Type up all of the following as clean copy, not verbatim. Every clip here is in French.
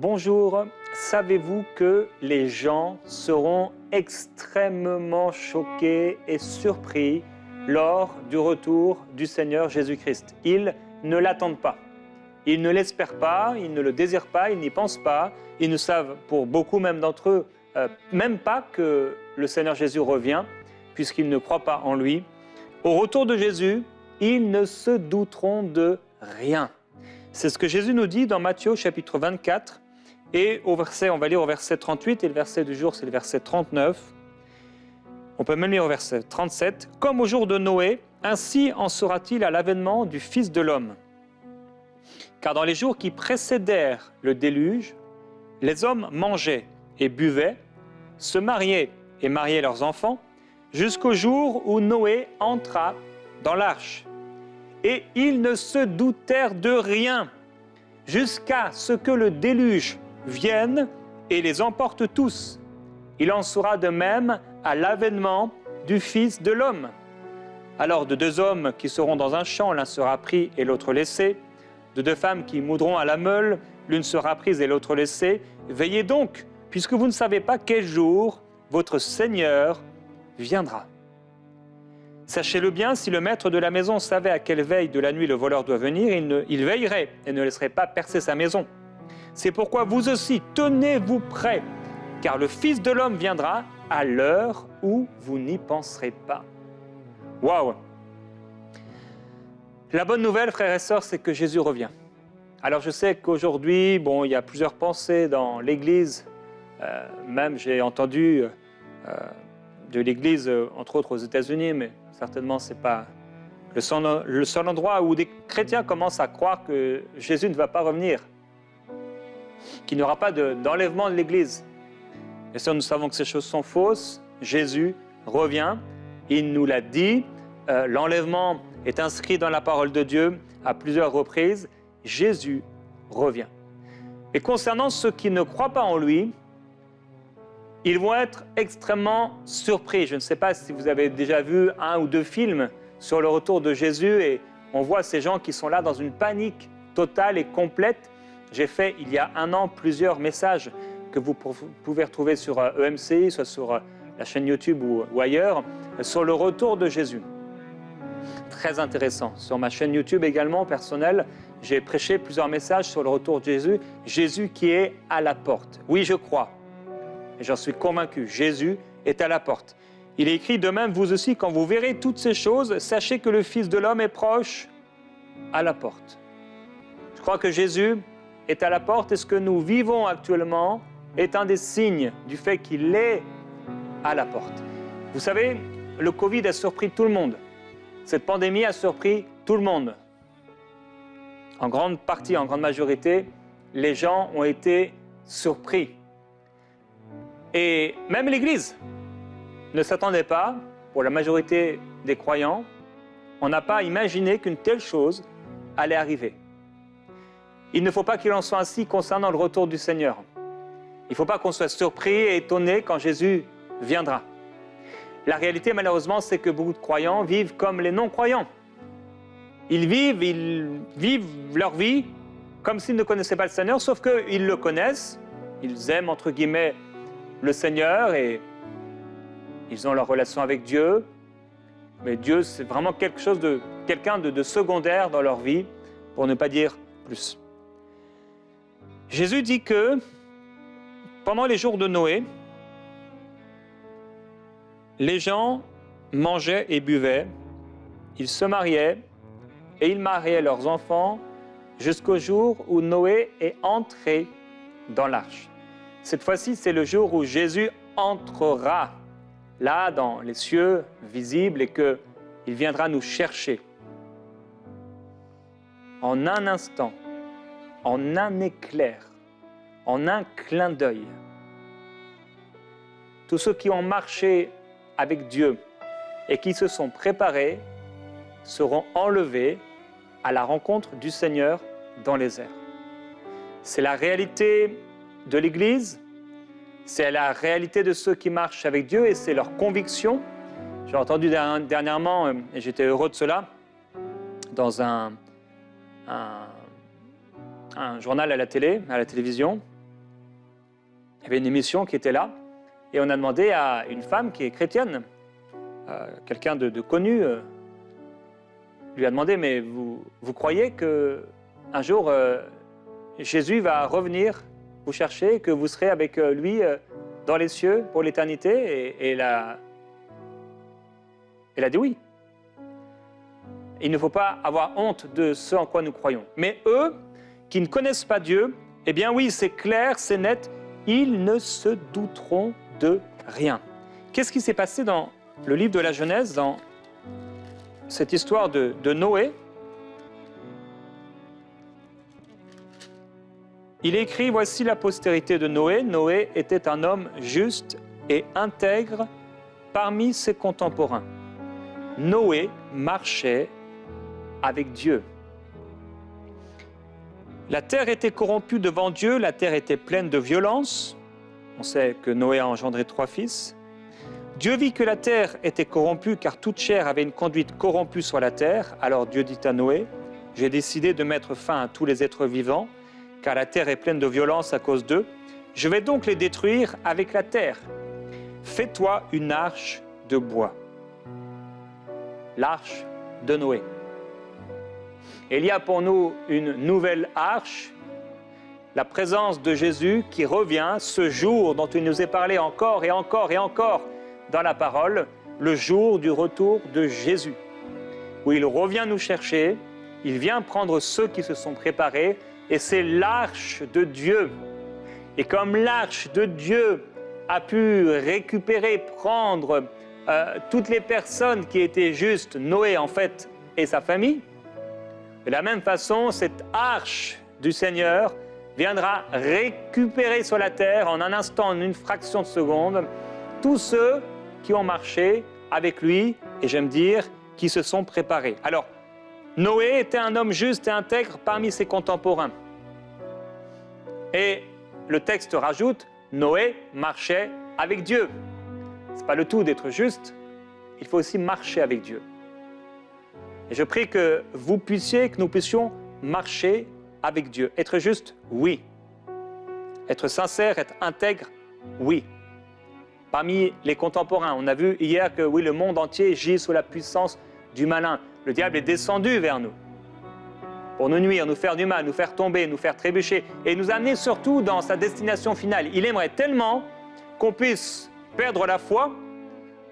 Bonjour, savez-vous que les gens seront extrêmement choqués et surpris lors du retour du Seigneur Jésus-Christ? Ils ne l'attendent pas, ils ne l'espèrent pas, ils ne le désirent pas, ils n'y pensent pas, ils ne savent pour beaucoup même d'entre eux même pas que le Seigneur Jésus revient puisqu'ils ne croient pas en lui. Au retour de Jésus, ils ne se douteront de rien. C'est ce que Jésus nous dit dans Matthieu chapitre 24 et on va lire au verset 38 et le verset du jour c'est le verset 39. On peut même lire au verset 37. « Comme au jour de Noé, ainsi en sera-t-il à l'avènement du Fils de l'homme. Car dans les jours qui précédèrent le déluge, les hommes mangeaient et buvaient, se mariaient et mariaient leurs enfants, jusqu'au jour où Noé entra dans l'arche. Et ils ne se doutèrent de rien, jusqu'à ce que le déluge vienne et les emporte tous. Il en sera de même à l'avènement du Fils de l'homme. Alors de deux hommes qui seront dans un champ, l'un sera pris et l'autre laissé. De deux femmes qui moudront à la meule, l'une sera prise et l'autre laissée. Veillez donc, puisque vous ne savez pas quel jour votre Seigneur viendra. Sachez-le bien, si le maître de la maison savait à quelle veille de la nuit le voleur doit venir, il veillerait et ne laisserait pas percer sa maison. C'est pourquoi vous aussi, tenez-vous prêts, car le Fils de l'homme viendra à l'heure où vous n'y penserez pas. » Waouh! La bonne nouvelle, frères et sœurs, c'est que Jésus revient. Alors je sais qu'aujourd'hui, il y a plusieurs pensées dans l'Église. Même j'ai entendu de l'Église, entre autres aux États-Unis, mais certainement ce n'est pas le seul endroit où des chrétiens commencent à croire que Jésus ne va pas revenir, qu'il n'y aura pas d'enlèvement de l'Église. Et ça, nous savons que ces choses sont fausses. Jésus revient, il nous l'a dit, l'enlèvement est inscrit dans la parole de Dieu à plusieurs reprises. Jésus revient. Et concernant ceux qui ne croient pas en lui, ils vont être extrêmement surpris. Je ne sais pas si vous avez déjà vu un ou deux films sur le retour de Jésus et on voit ces gens qui sont là dans une panique totale et complète. J'ai fait il y a un an plusieurs messages que vous pouvez retrouver sur EMCI, soit sur la chaîne YouTube ou ailleurs, sur le retour de Jésus. Très intéressant. Sur ma chaîne YouTube également personnelle, j'ai prêché plusieurs messages sur le retour de Jésus. Jésus qui est à la porte. Oui, je crois. Et j'en suis convaincu, Jésus est à la porte. Il est écrit de même, vous aussi, quand vous verrez toutes ces choses, sachez que le Fils de l'homme est proche à la porte. Je crois que Jésus est à la porte et ce que nous vivons actuellement est un des signes du fait qu'il est à la porte. Vous savez, le Covid a surpris tout le monde. Cette pandémie a surpris tout le monde. En grande partie, en grande majorité, les gens ont été surpris. Et même l'Église ne s'attendait pas, pour la majorité des croyants, on n'a pas imaginé qu'une telle chose allait arriver. Il ne faut pas qu'il en soit ainsi concernant le retour du Seigneur. Il ne faut pas qu'on soit surpris et étonné quand Jésus viendra. La réalité, malheureusement, c'est que beaucoup de croyants vivent comme les non-croyants. Ils vivent leur vie comme s'ils ne connaissaient pas le Seigneur, sauf qu'ils le connaissent, ils aiment, entre guillemets, le Seigneur et ils ont leur relation avec Dieu. Mais Dieu, c'est vraiment quelqu'un de secondaire dans leur vie, pour ne pas dire plus. Jésus dit que pendant les jours de Noé, les gens mangeaient et buvaient, ils se mariaient et ils mariaient leurs enfants jusqu'au jour où Noé est entré dans l'arche. Cette fois-ci, c'est le jour où Jésus entrera là dans les cieux visibles et qu'il viendra nous chercher. En un instant, en un éclair, en un clin d'œil. Tous ceux qui ont marché avec Dieu et qui se sont préparés seront enlevés à la rencontre du Seigneur dans les airs. C'est la réalité de l'Église, c'est la réalité de ceux qui marchent avec Dieu et c'est leur conviction. J'ai entendu dernièrement, et j'étais heureux de cela, dans un journal à la télévision, Il y avait une émission qui était là, et on a demandé à une femme qui est chrétienne, quelqu'un de connu, lui a demandé, mais vous croyez qu'un jour, Jésus va revenir vous chercher, que vous serez avec lui dans les cieux pour l'éternité? Et elle a dit oui. Il ne faut pas avoir honte de ce en quoi nous croyons. Mais eux, qui ne connaissent pas Dieu, eh bien oui, c'est clair, c'est net, ils ne se douteront de rien. Qu'est-ce qui s'est passé dans le livre de la Genèse, dans cette histoire de Noé? Il est écrit, voici la postérité de Noé. Noé était un homme juste et intègre parmi ses contemporains. Noé marchait avec Dieu. La terre était corrompue devant Dieu, la terre était pleine de violence. On sait que Noé a engendré 3 fils. Dieu vit que la terre était corrompue car toute chair avait une conduite corrompue sur la terre. Alors Dieu dit à Noé, j'ai décidé de mettre fin à tous les êtres vivants car la terre est pleine de violence à cause d'eux. Je vais donc les détruire avec la terre. Fais-toi une arche de bois. L'arche de Noé. Et il y a pour nous une nouvelle arche, la présence de Jésus qui revient ce jour dont il nous est parlé encore et encore et encore dans la parole, le jour du retour de Jésus, où il revient nous chercher, il vient prendre ceux qui se sont préparés, et c'est l'arche de Dieu. Et comme l'arche de Dieu a pu récupérer, prendre toutes les personnes qui étaient justes, Noé en fait et sa famille, de la même façon, cette arche du Seigneur viendra récupérer sur la terre en un instant, en une fraction de seconde, tous ceux qui ont marché avec lui, et j'aime dire, qui se sont préparés. Alors, Noé était un homme juste et intègre parmi ses contemporains. Et le texte rajoute, Noé marchait avec Dieu. Ce n'est pas le tout d'être juste, il faut aussi marcher avec Dieu. Et je prie que vous puissiez, que nous puissions marcher avec Dieu. Être juste, oui. Être sincère, être intègre, oui. Parmi les contemporains, on a vu hier que oui, le monde entier gît sous la puissance du malin. Le diable est descendu vers nous pour nous nuire, nous faire du mal, nous faire tomber, nous faire trébucher et nous amener surtout dans sa destination finale. Il aimerait tellement qu'on puisse perdre la foi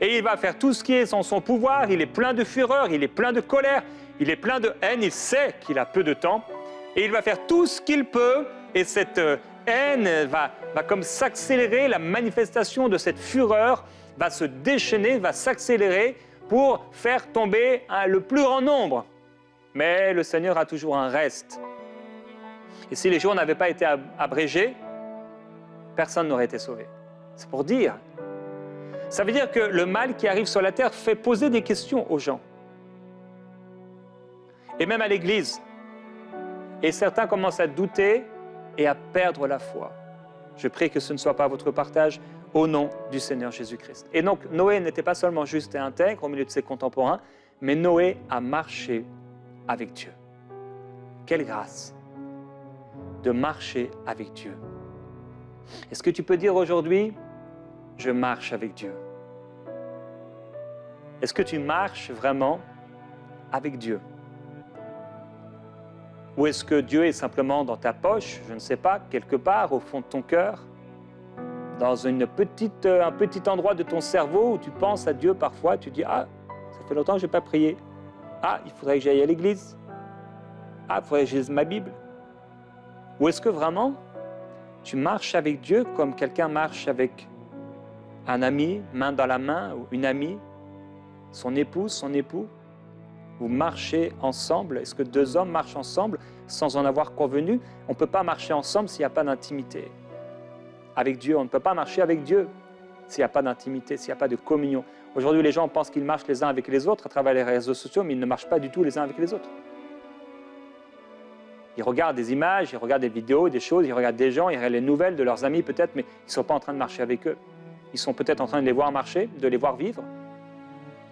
et il va faire tout ce qui est en son pouvoir. Il est plein de fureur, il est plein de colère, il est plein de haine, il sait qu'il a peu de temps et il va faire tout ce qu'il peut et cette haine va comme s'accélérer, la manifestation de cette fureur va se déchaîner, va s'accélérer pour faire tomber le plus grand nombre. Mais le Seigneur a toujours un reste. Et si les jours n'avaient pas été abrégés, personne n'aurait été sauvé. C'est pour dire. Ça veut dire que le mal qui arrive sur la terre fait poser des questions aux gens. Et même à l'Église. Et certains commencent à douter et à perdre la foi. Je prie que ce ne soit pas votre partage au nom du Seigneur Jésus-Christ. Et donc, Noé n'était pas seulement juste et intègre au milieu de ses contemporains, mais Noé a marché avec Dieu. Quelle grâce de marcher avec Dieu. Est-ce que tu peux dire aujourd'hui, je marche avec Dieu? Est-ce que tu marches vraiment avec Dieu? Ou est-ce que Dieu est simplement dans ta poche, je ne sais pas, quelque part au fond de ton cœur, dans un petit endroit de ton cerveau où tu penses à Dieu parfois, tu dis « Ah, ça fait longtemps que je n'ai pas prié. Ah, il faudrait que j'aille à l'église. Ah, il faudrait que je lise ma Bible. » Ou est-ce que vraiment tu marches avec Dieu comme quelqu'un marche avec un ami, main dans la main, ou une amie, son épouse, son époux? Vous marchez ensemble. Est-ce que 2 hommes marchent ensemble sans en avoir convenu? On ne peut pas marcher ensemble s'il n'y a pas d'intimité. Avec Dieu, on ne peut pas marcher avec Dieu s'il n'y a pas d'intimité, s'il n'y a pas de communion. Aujourd'hui, les gens pensent qu'ils marchent les uns avec les autres à travers les réseaux sociaux, mais ils ne marchent pas du tout les uns avec les autres. Ils regardent des images, ils regardent des vidéos, des choses, ils regardent des gens, ils regardent les nouvelles de leurs amis peut-être, mais ils ne sont pas en train de marcher avec eux. Ils sont peut-être en train de les voir marcher, de les voir vivre.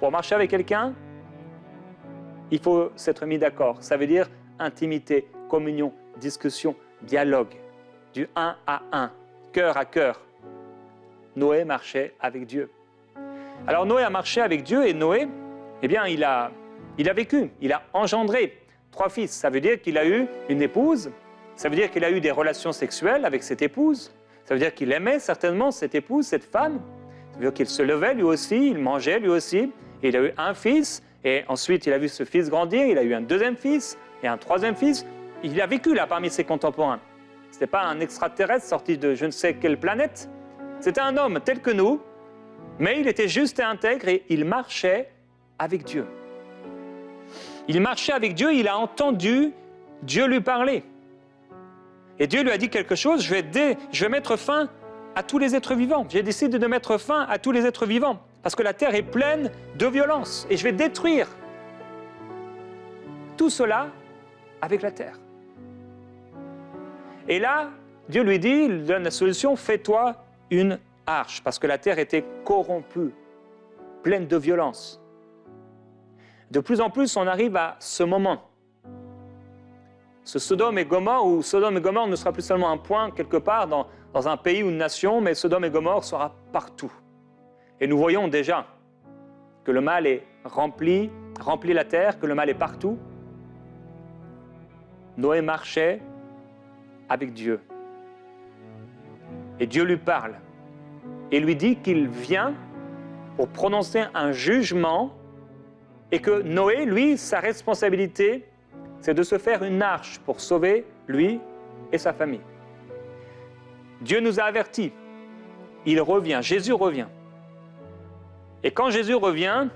Pour marcher avec quelqu'un, il faut s'être mis d'accord. Ça veut dire intimité, communion, discussion, dialogue, du 1 à 1, cœur à cœur, Noé marchait avec Dieu. Alors Noé a marché avec Dieu et Noé, eh bien, il a vécu, il a engendré 3 fils. Ça veut dire qu'il a eu une épouse, ça veut dire qu'il a eu des relations sexuelles avec cette épouse, ça veut dire qu'il aimait certainement cette épouse, cette femme, ça veut dire qu'il se levait lui aussi, il mangeait lui aussi, et il a eu un fils, et ensuite il a vu ce fils grandir, il a eu un 2e fils et un 3e fils. Il a vécu là parmi ses contemporains. Ce n'était pas un extraterrestre sorti de je ne sais quelle planète, c'était un homme tel que nous, mais il était juste et intègre et il marchait avec Dieu. Il marchait avec Dieu, il a entendu Dieu lui parler. Et Dieu lui a dit quelque chose, je vais mettre fin à tous les êtres vivants. J'ai décidé de mettre fin à tous les êtres vivants, parce que la terre est pleine de violence, et je vais détruire tout cela avec la terre. Et là, Dieu lui dit, il donne la solution, fais-toi une arche, parce que la terre était corrompue, pleine de violence. De plus en plus, on arrive à ce moment. Ce Sodome et Gomorrhe, où Sodome et Gomorrhe ne sera plus seulement un point quelque part dans un pays ou une nation, mais Sodome et Gomorrhe sera partout. Et nous voyons déjà que le mal est remplit la terre, que le mal est partout. Noé marchait avec Dieu. Et Dieu lui parle et lui dit qu'il vient pour prononcer un jugement et que Noé, lui, sa responsabilité, c'est de se faire une arche pour sauver lui et sa famille. Dieu nous a avertis. Il revient, Jésus revient. Et quand Jésus revient,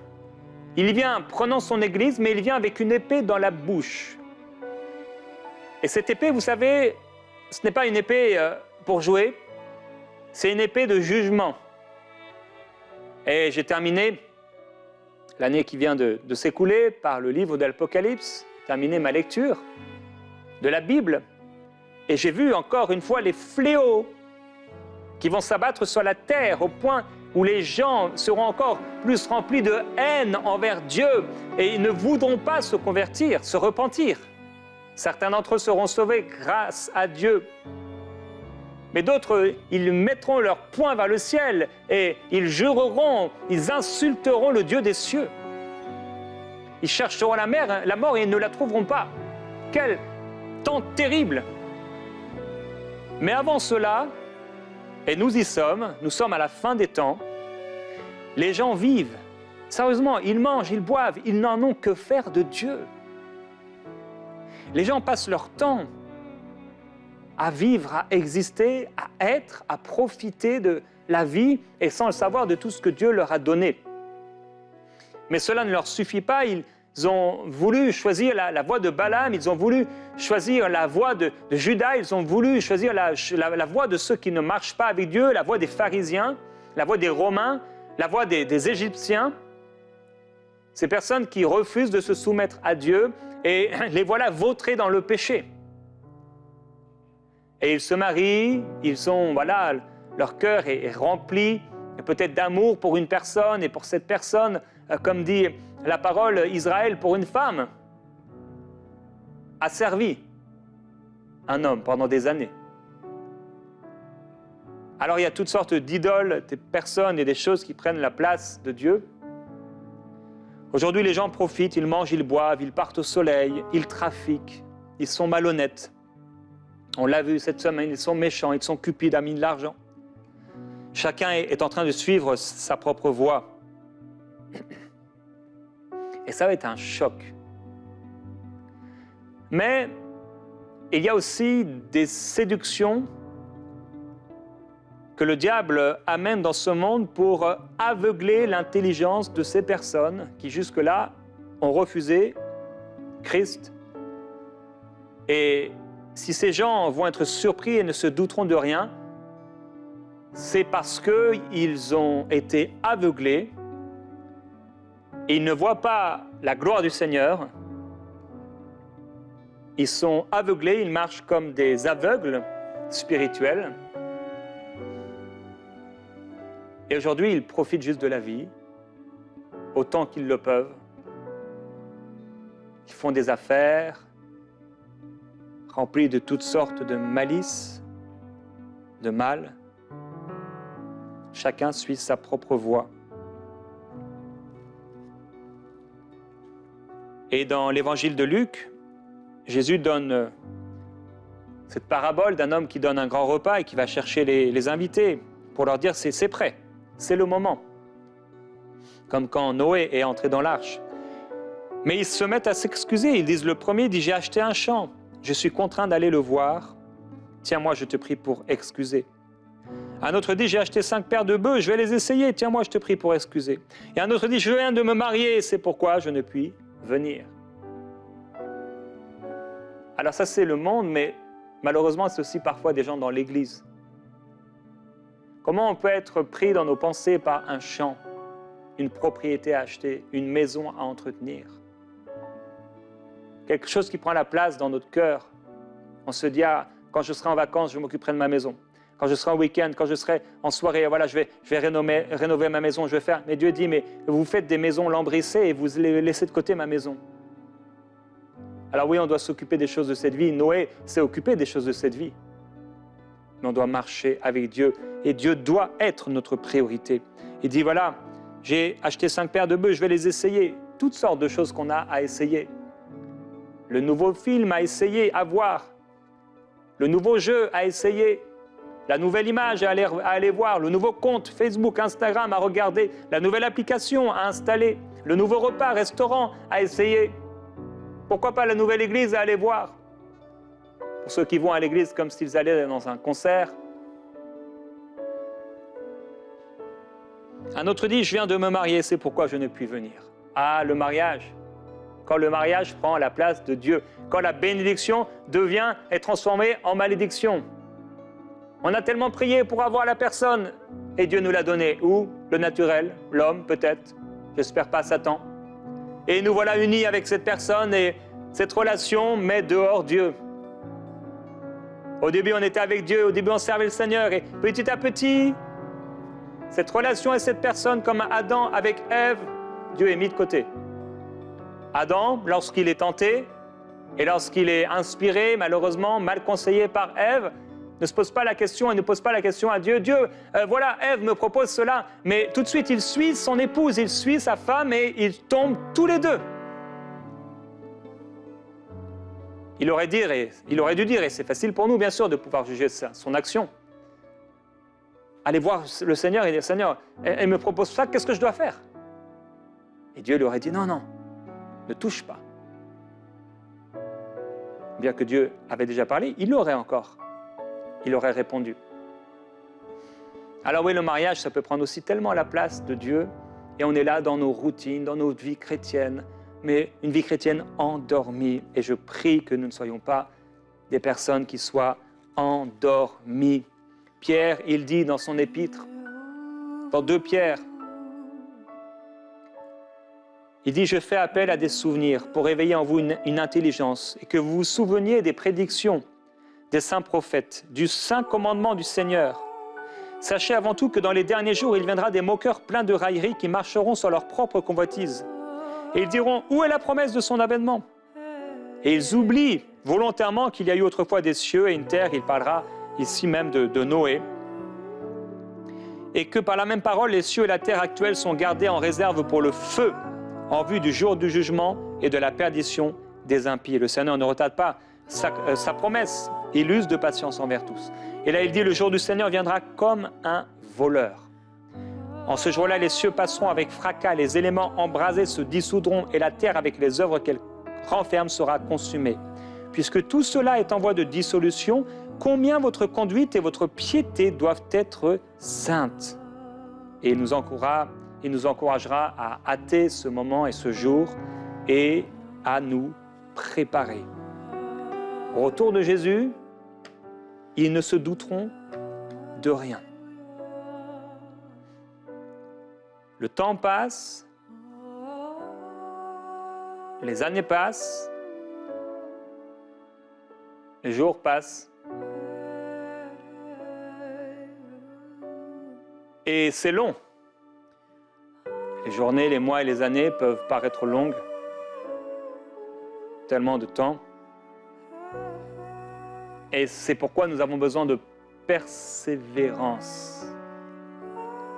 il vient prenant son Église, mais il vient avec une épée dans la bouche. Et cette épée, vous savez, ce n'est pas une épée pour jouer, c'est une épée de jugement. Et j'ai terminé l'année qui vient de s'écouler par le livre d'Apocalypse, terminé ma lecture de la Bible, et j'ai vu encore une fois les fléaux qui vont s'abattre sur la terre au point où les gens seront encore plus remplis de haine envers Dieu et ils ne voudront pas se convertir, se repentir. Certains d'entre eux seront sauvés grâce à Dieu. Mais d'autres, ils mettront leur poing vers le ciel et ils jureront, ils insulteront le Dieu des cieux. Ils chercheront la mort et ils ne la trouveront pas. Quel temps terrible! Mais avant cela, et nous y sommes, nous sommes à la fin des temps, les gens vivent. Sérieusement, ils mangent, ils boivent, ils n'en ont que faire de Dieu. Les gens passent leur temps à vivre, à exister, à être, à profiter de la vie et sans le savoir de tout ce que Dieu leur a donné. Mais cela ne leur suffit pas, ils ont voulu choisir la voie de Balaam, ils ont voulu choisir la voie de Judas, ils ont voulu choisir la voie de ceux qui ne marchent pas avec Dieu, la voie des pharisiens, la voie des Romains, la voie des Égyptiens. Ces personnes qui refusent de se soumettre à Dieu et les voilà vautrés dans le péché. Et ils se marient, leur cœur est rempli peut-être d'amour pour une personne et pour cette personne, comme dit la parole, Israël pour une femme a servi un homme pendant des années. Alors il y a toutes sortes d'idoles, des personnes et des choses qui prennent la place de Dieu. Aujourd'hui, les gens profitent, ils mangent, ils boivent, ils partent au soleil, ils trafiquent, ils sont malhonnêtes. On l'a vu cette semaine, ils sont méchants, ils sont cupides, amis de l'argent. Chacun est en train de suivre sa propre voie. Et ça va être un choc. Mais il y a aussi des séductions que le diable amène dans ce monde pour aveugler l'intelligence de ces personnes qui jusque-là ont refusé Christ. Et si ces gens vont être surpris et ne se douteront de rien, c'est parce qu'ils ont été aveuglés et ils ne voient pas la gloire du Seigneur. Ils sont aveuglés, ils marchent comme des aveugles spirituels. Et aujourd'hui, ils profitent juste de la vie, autant qu'ils le peuvent. Ils font des affaires remplies de toutes sortes de malices, de mal. chacun suit sa propre voie. Et dans l'évangile de Luc, Jésus donne cette parabole d'un homme qui donne un grand repas et qui va chercher les invités pour leur dire c'est prêt, c'est le moment. Comme quand Noé est entré dans l'arche. Mais ils se mettent à s'excuser, ils disent, le premier dit, j'ai acheté un champ, je suis contraint d'aller le voir, tiens moi je te prie pour excuser. Un autre dit, j'ai acheté 5 paires de bœufs, je vais les essayer, tiens moi je te prie pour excuser. Et un autre dit, je viens de me marier, c'est pourquoi je ne puis venir. Alors ça c'est le monde, mais malheureusement c'est aussi parfois des gens dans l'église. Comment on peut être pris dans nos pensées par un champ, une propriété à acheter, une maison à entretenir? Quelque chose qui prend la place dans notre cœur. On se dit, ah, quand je serai en vacances, je m'occuperai de ma maison. Quand je serai en week-end, quand je serai en soirée, voilà, je vais rénover ma maison, je vais faire. Mais Dieu dit, mais vous faites des maisons lambrissées et vous laissez de côté ma maison. Alors oui, on doit s'occuper des choses de cette vie. Noé s'est occupé des choses de cette vie. Mais on doit marcher avec Dieu. Et Dieu doit être notre priorité. Il dit, voilà, j'ai acheté 5 paires de bœufs, je vais les essayer. Toutes sortes de choses qu'on a à essayer. Le nouveau film à essayer, à voir. Le nouveau jeu à essayer. La nouvelle image à aller voir. Le nouveau compte Facebook, Instagram à regarder. La nouvelle application à installer. Le nouveau repas, restaurant à essayer. Pourquoi pas la nouvelle église à aller voir? Pour ceux qui vont à l'église comme s'ils allaient dans un concert. Un autre dit, je viens de me marier, c'est pourquoi je ne puis venir. Ah, le mariage. Quand le mariage prend la place de Dieu. Quand la bénédiction est transformée en malédiction. On a tellement prié pour avoir la personne et Dieu nous l'a donné. Ou le naturel, l'homme peut-être, j'espère pas Satan. Et nous voilà unis avec cette personne et cette relation met dehors Dieu. Au début, on était avec Dieu, au début, on servait le Seigneur et petit à petit, cette relation et cette personne, comme Adam avec Ève, Dieu est mis de côté. Adam, lorsqu'il est tenté et lorsqu'il est inspiré, malheureusement, mal conseillé par Ève, ne se pose pas la question et ne pose pas la question à Dieu. Dieu, voilà, Ève me propose cela. Mais tout de suite, il suit son épouse, il suit sa femme et ils tombent tous les deux. Il aurait dû dire, et c'est facile pour nous, bien sûr, de pouvoir juger son action. Aller voir le Seigneur et dire, Seigneur, elle me propose ça, qu'est-ce que je dois faire? Et Dieu lui aurait dit, non, non, ne touche pas. Bien que Dieu avait déjà parlé, il l'aurait encore. Il aurait répondu. Alors oui, le mariage, ça peut prendre aussi tellement la place de Dieu, et on est là dans nos routines, dans notre vie chrétienne, mais une vie chrétienne endormie. Et je prie que nous ne soyons pas des personnes qui soient endormies. Pierre, il dit dans son épître, dans 2 Pierre, il dit, je fais appel à des souvenirs pour éveiller en vous une intelligence et que vous vous souveniez des prédictions des saints prophètes, du saint commandement du Seigneur. Sachez avant tout que dans les derniers jours, il viendra des moqueurs pleins de railleries qui marcheront sur leur propre convoitise. Et ils diront, où est la promesse de son avènement? Et ils oublient volontairement qu'il y a eu autrefois des cieux et une terre. Il parlera ici même de Noé. Et que par la même parole, les cieux et la terre actuelle sont gardés en réserve pour le feu, en vue du jour du jugement et de la perdition des impies. Le Seigneur ne retarde pas sa promesse. Il use de patience envers tous. Et là, il dit, le jour du Seigneur viendra comme un voleur. En ce jour-là, les cieux passeront avec fracas, les éléments embrasés se dissoudront et la terre avec les œuvres qu'elle renferme sera consumée. Puisque tout cela est en voie de dissolution, combien votre conduite et votre piété doivent être saintes. Et il nous encouragera à hâter ce moment et ce jour et à nous préparer. Au retour de Jésus, ils ne se douteront de rien. Le temps passe, les années passent, les jours passent, et c'est long. Les journées, les mois et les années peuvent paraître longues, tellement de temps. Et c'est pourquoi nous avons besoin de persévérance.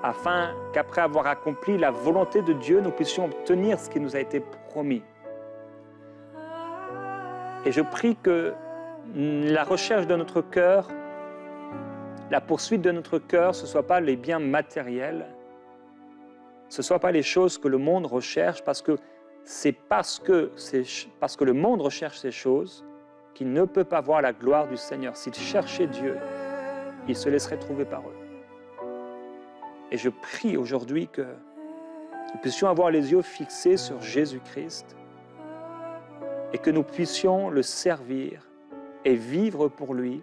afin qu'après avoir accompli la volonté de Dieu, nous puissions obtenir ce qui nous a été promis. Et je prie que la recherche de notre cœur, la poursuite de notre cœur, ce ne soit pas les biens matériels, ce ne soit pas les choses que le monde recherche, parce que c'est parce que le monde recherche ces choses qu'il ne peut pas voir la gloire du Seigneur. S'il cherchait Dieu, il se laisserait trouver par eux. Et je prie aujourd'hui que nous puissions avoir les yeux fixés sur Jésus-Christ et que nous puissions le servir et vivre pour lui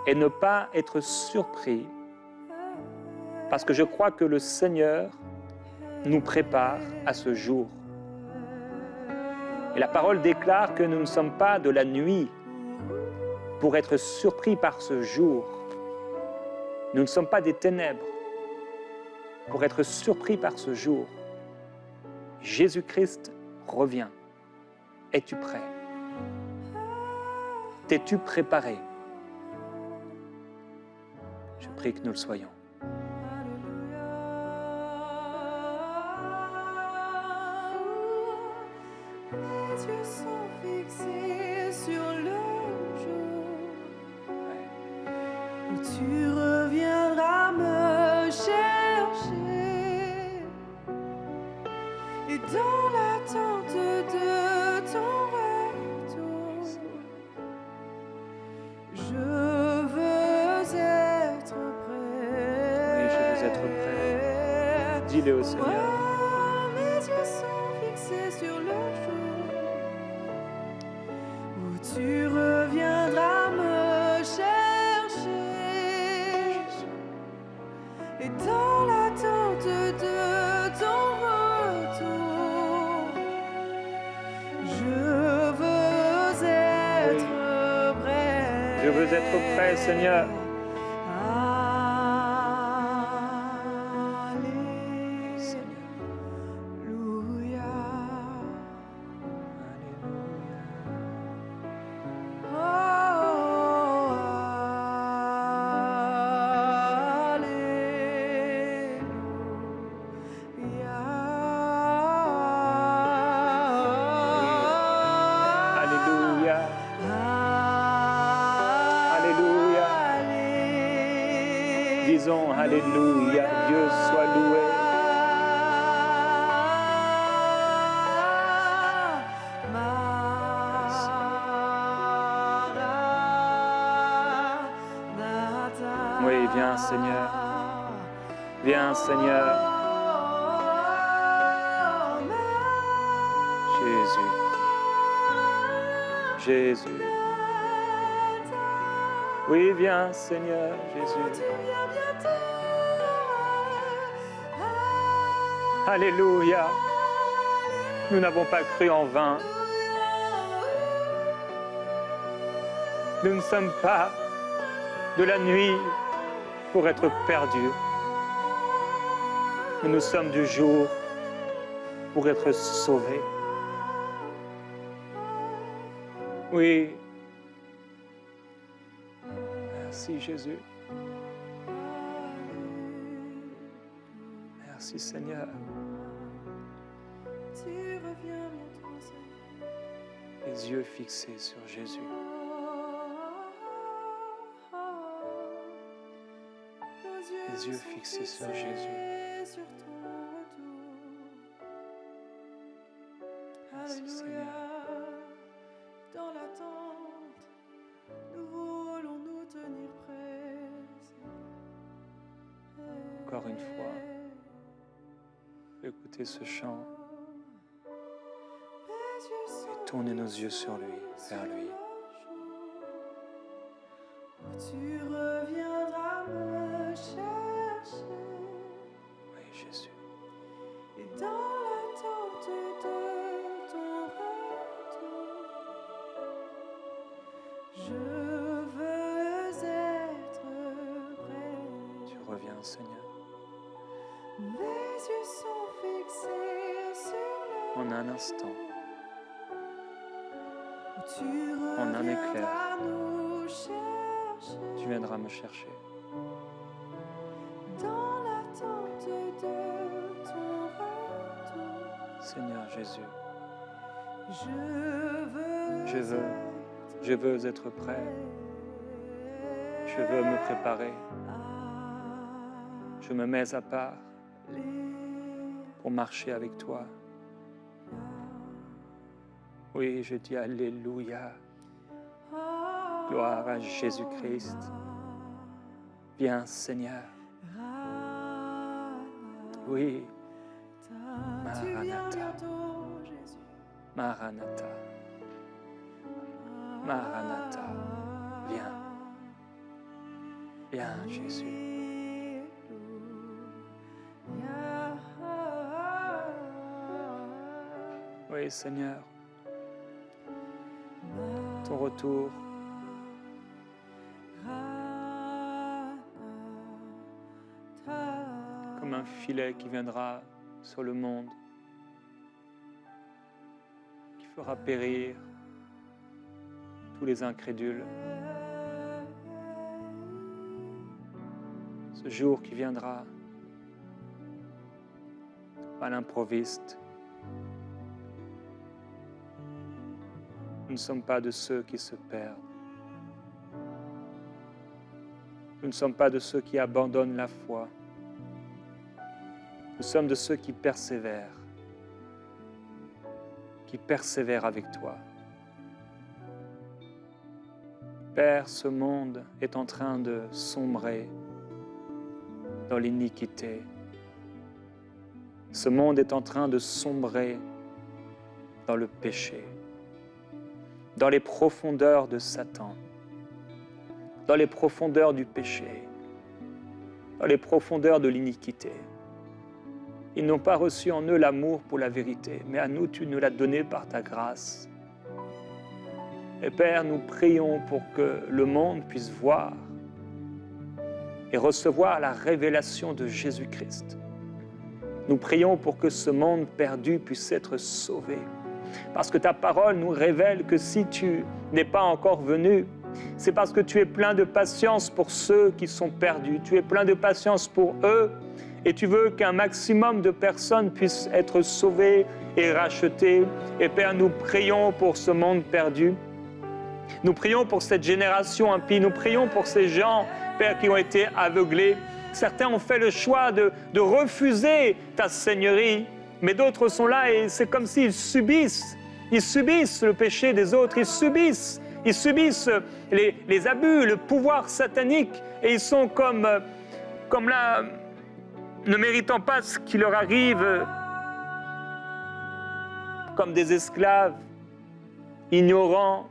et ne pas être surpris, parce que je crois que le Seigneur nous prépare à ce jour. Et la parole déclare que nous ne sommes pas de la nuit pour être surpris par ce jour. Nous ne sommes pas des ténèbres pour être surpris par ce jour. Jésus-Christ revient. Es-tu prêt? T'es-tu préparé? Je prie que nous le soyons. Les yeux sont fixés sur le jour où tu reviendras me chercher, et dans l'attente de ton retour, je veux être prêt. Oui, je veux être prêt. Dis-le au Seigneur. Oh, mes yeux sont fixés sur le jour où tu reviendras me chercher, et dans l'attente de ton retour, je veux être prêt. Je veux être prêt, Seigneur. Alléluia. Oh, Alléluia. Alléluia. Disons Alléluia. Dieu soit loué. Oui, viens Seigneur. Viens Seigneur. Jésus. Jésus. Oui, viens Seigneur Jésus. Alléluia. Nous n'avons pas cru en vain. Nous ne sommes pas de la nuit pour être perdus. Mais nous sommes du jour pour être sauvés. Oui. Merci Jésus. Merci Seigneur. Tu reviens bientôt, Seigneur. Les yeux fixés sur Jésus. Les yeux fixés sur Jésus. Sur ton retour. Merci, Alléluia. Seigneur. Dans l'attente, nous voulons nous tenir prêts. Encore une fois, écoutez ce chant et tournez nos yeux sur lui, vers lui. Où tu reviendras me chercher, Oui, Jésus. et dans l'attente de ton retour, je veux être prêt. Tu reviens, Seigneur. Mes yeux sont fixés sur le En un instant, où tu en un éclair, reviendras nous chercher, tu viendras me chercher. dans l'attente Seigneur Jésus, Je je veux être prêt. Je veux me préparer. Je me mets à part pour marcher avec toi. Oui, je dis Alléluia. Gloire à Jésus-Christ. Viens, Seigneur. Oui, Tu viens Maranatha. bientôt, Jésus. Maranatha. Maranatha. Viens. Viens, Jésus. Oui, Seigneur. Ton retour comme un filet qui viendra sur le monde, qui fera périr tous les incrédules. Ce jour qui viendra à l'improviste. Nous ne sommes pas de ceux qui se perdent. Nous ne sommes pas de ceux qui abandonnent la foi. Nous sommes de ceux qui persévèrent avec toi. Père, ce monde est en train de sombrer dans l'iniquité. Ce monde est en train de sombrer dans le péché, dans les profondeurs de Satan, dans les profondeurs du péché, dans les profondeurs de l'iniquité. Ils n'ont pas reçu en eux l'amour pour la vérité, mais à nous, tu nous l'as donné par ta grâce. Et Père, nous prions pour que le monde puisse voir et recevoir la révélation de Jésus-Christ. Nous prions pour que ce monde perdu puisse être sauvé. Parce que ta parole nous révèle que si tu n'es pas encore venu, c'est parce que tu es plein de patience pour ceux qui sont perdus. Tu es plein de patience pour eux et tu veux qu'un maximum de personnes puissent être sauvées et rachetées. Et Père, nous prions pour ce monde perdu. Nous prions pour cette génération impie. Nous prions pour ces gens, Père, qui ont été aveuglés. Certains ont fait le choix de refuser ta seigneurie, mais d'autres sont là et c'est comme s'ils subissent. Ils subissent le péché des autres, ils subissent les abus, le pouvoir satanique, et ils sont comme là, ne méritant pas ce qui leur arrive, comme des esclaves, ignorants.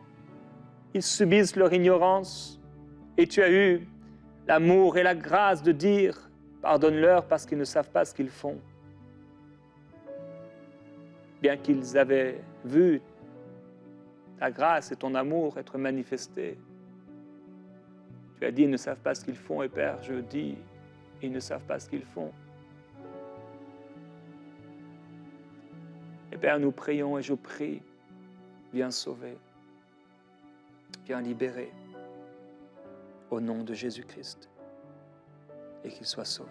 Ils subissent leur ignorance, et tu as eu l'amour et la grâce de dire « Pardonne-leur parce qu'ils ne savent pas ce qu'ils font ». Bien qu'ils avaient vu ta grâce et ton amour être manifestés. Tu as dit « Ils ne savent pas ce qu'ils font » et Père, je dis « Ils ne savent pas ce qu'ils font ». Et Père, nous prions et je prie, viens sauver, viens libérer au nom de Jésus-Christ et qu'il soit sauvé.